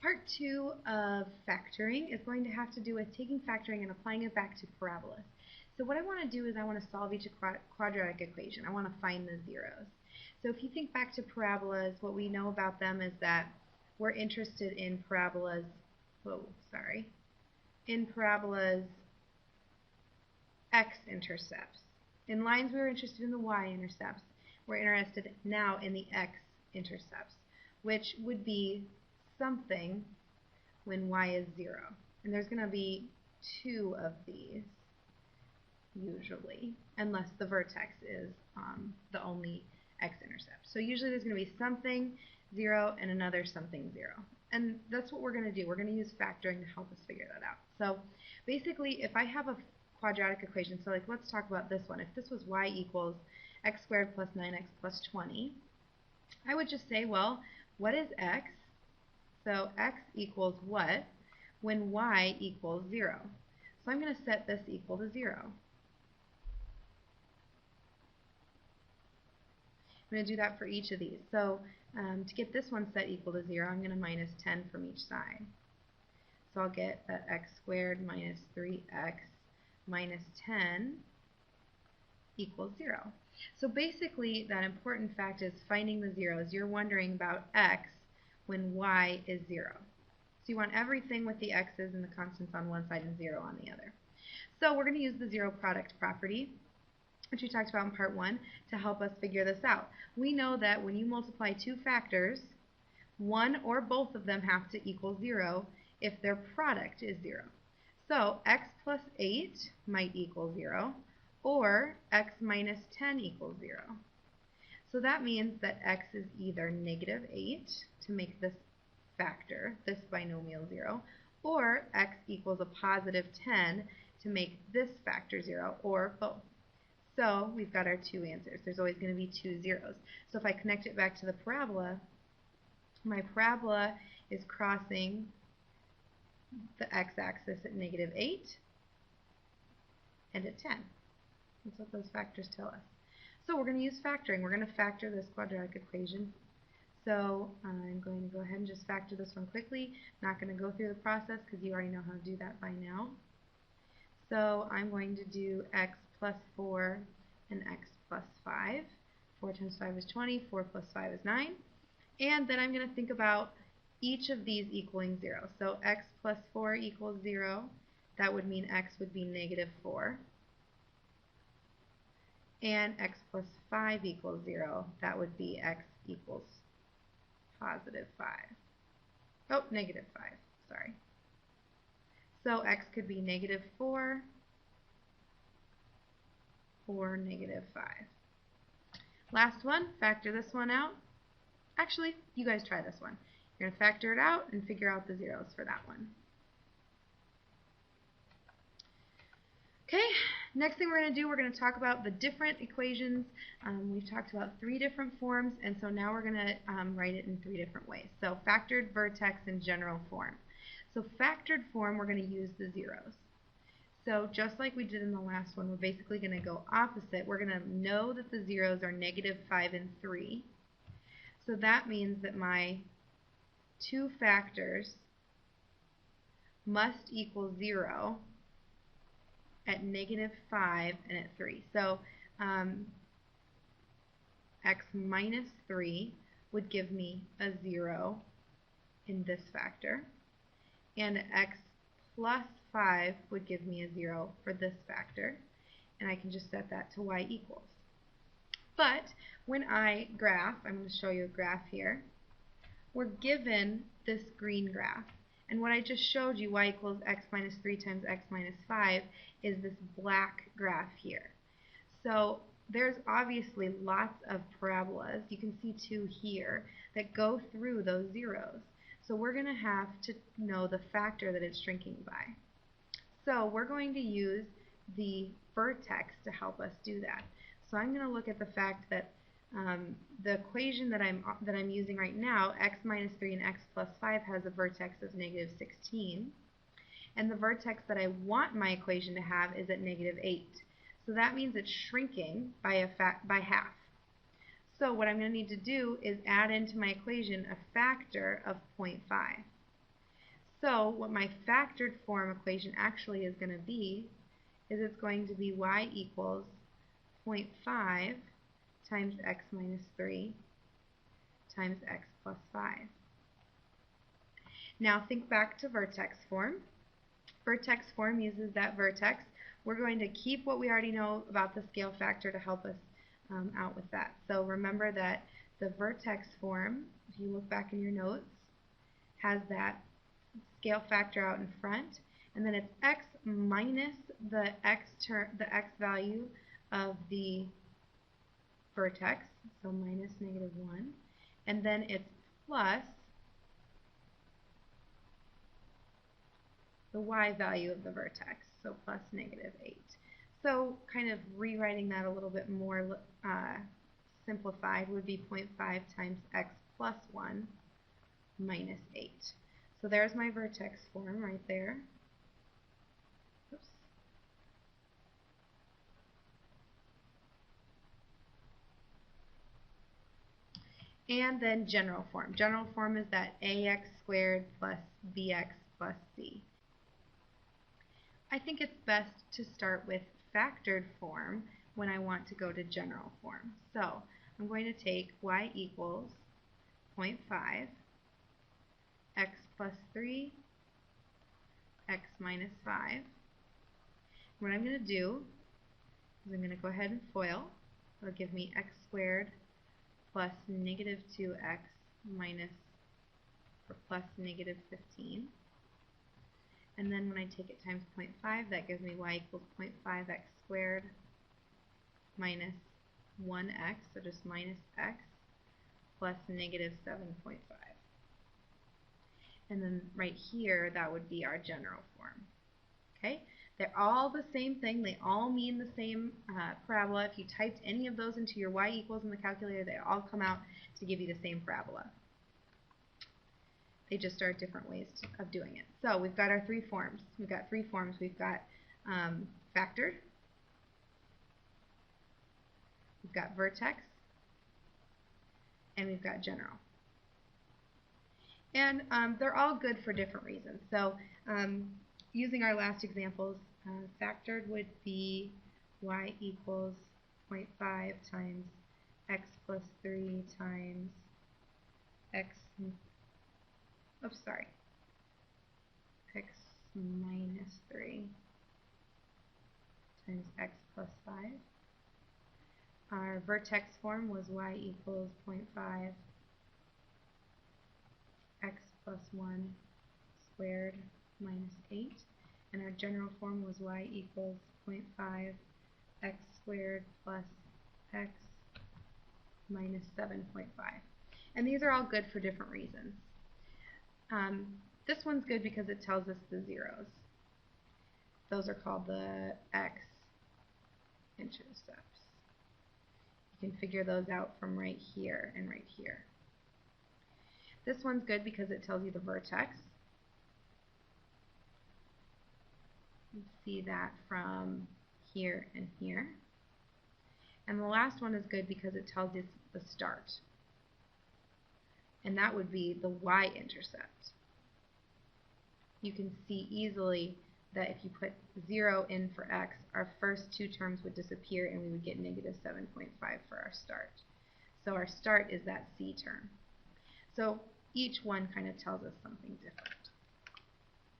Part 2 of factoring is going to have to do with taking factoring and applying it back to parabolas. So what I want to do is I want to solve each quadratic equation. I want to find the zeros. So if you think back to parabolas, what we know about them is that we're interested in parabolas, in parabolas x-intercepts. In lines we were interested in the y-intercepts. We're interested now in the x-intercepts, which would be something when y is 0. And there's going to be 2 of these, usually, unless the vertex is the only x-intercept. So usually there's going to be something 0 and another something 0. And that's what we're going to do. We're going to use factoring to help us figure that out. So basically, if I have a quadratic equation, so like let's talk about this one. If this was y equals x squared plus 9x plus 20, I would just say, well, what is x? So x equals what when y equals 0? So I'm going to set this equal to 0. I'm going to do that for each of these. So to get this one set equal to 0, I'm going to minus 10 from each side. So I'll get that x squared minus 3x minus 10 equals 0. So basically that important fact is finding the zeros. You're wondering about x when y is 0. So you want everything with the x's and the constants on one side and 0 on the other. So we're going to use the zero product property, which we talked about in part 1, to help us figure this out. We know that when you multiply two factors, one or both of them have to equal 0 if their product is 0. So x plus 8 might equal 0, or x minus 10 equals 0. So that means that x is either negative 8 to make this factor, this binomial 0, or x equals a positive 10 to make this factor 0, or both. So we've got our two answers. There's always going to be two zeros. So if I connect it back to the parabola, my parabola is crossing the x-axis at negative 8 and at 10. That's what those factors tell us. So we're going to use factoring. We're going to factor this quadratic equation. So I'm going to go ahead and just factor this one quickly. Not going to go through the process because you already know how to do that by now. So I'm going to do x plus 4 and x plus 5. 4 times 5 is 20. 4 plus 5 is 9. And then I'm going to think about each of these equaling 0. So x plus 4 equals 0. That would mean x would be negative 4. And x plus 5 equals 0. That would be x equals positive 5. Oh, negative 5. Sorry. So x could be negative 4 or negative 5. Last one, factor this one out. Actually, you guys try this one. You're going to factor it out and figure out the zeros for that one. Okay, next thing we're going to do, we're going to talk about the different equations. We've talked about 3 different forms, and so now we're going to write it in 3 different ways. So factored, vertex, and general form. So factored form, we're going to use the zeros. So just like we did in the last one, we're basically going to go opposite. We're going to know that the zeros are negative 5 and 3. So that means that my two factors must equal 0 at negative 5 and at 3. So x minus 3 would give me a 0 in this factor, and x plus 5 would give me a 0 for this factor, and I can just set that to y equals. But when I graph, I'm going to show you a graph here, we're given this green graph. And what I just showed you, y equals x minus 3 times x minus 5, is this black graph here. So there's obviously lots of parabolas, you can see 2 here, that go through those zeros. So we're going to have to know the factor that it's shrinking by. So we're going to use the vertex to help us do that. So I'm going to look at the fact that the equation that I'm using right now, x minus 3 and x plus 5, has a vertex of negative 16. And the vertex that I want my equation to have is at negative 8. So that means it's shrinking by half. So what I'm going to need to do is add into my equation a factor of 0.5. So what my factored form equation actually is going to be is it's going to be y equals 0.5 times x minus 3 times x plus 5. Now think back to vertex form. Vertex form uses that vertex. We're going to keep what we already know about the scale factor to help us out with that. So remember that the vertex form, if you look back in your notes, has that scale factor out in front, and then it's x minus the x value of the vertex, so minus -1, and then it's plus the y value of the vertex, so plus -8. So kind of rewriting that a little bit more simplified would be 0.5 times x plus 1 minus 8. So there's my vertex form right there. Oops. And then general form. General form is that ax squared plus bx plus c. I think it's best to start with factored form when I want to go to general form. So I'm going to take y equals 0.5 x plus 3 x minus 5. What I'm going to do is I'm going to go ahead and FOIL. It'll give me x squared plus -2x minus or plus -15. And then when I take it times 0.5, that gives me y equals 0.5x squared minus 1x, so just minus x, plus -7.5. And then right here, that would be our general form. Okay? They're all the same thing. They all mean the same parabola. If you typed any of those into your y equals in the calculator, they all come out to give you the same parabola. They just are different ways of doing it. So we've got our three forms. We've got three forms. We've got factored, we've got vertex, and we've got general. And they're all good for different reasons. So using our last examples, factored would be y equals 0.5 times x plus 3 times x, x minus 3 times x plus 5. Our vertex form was y equals 0.5 x plus 1 squared minus 8. And our general form was y equals 0.5 x squared plus x minus 7.5. And these are all good for different reasons. This one's good because it tells us the zeros. Those are called the x intercepts. You can figure those out from right here and right here. This one's good because it tells you the vertex. You see that from here and here. And the last one is good because it tells you the start. And that would be the y-intercept. You can see easily that if you put 0 in for x, our first two terms would disappear and we would get -7.5 for our start. So our start is that c term. So each one kind of tells us something different.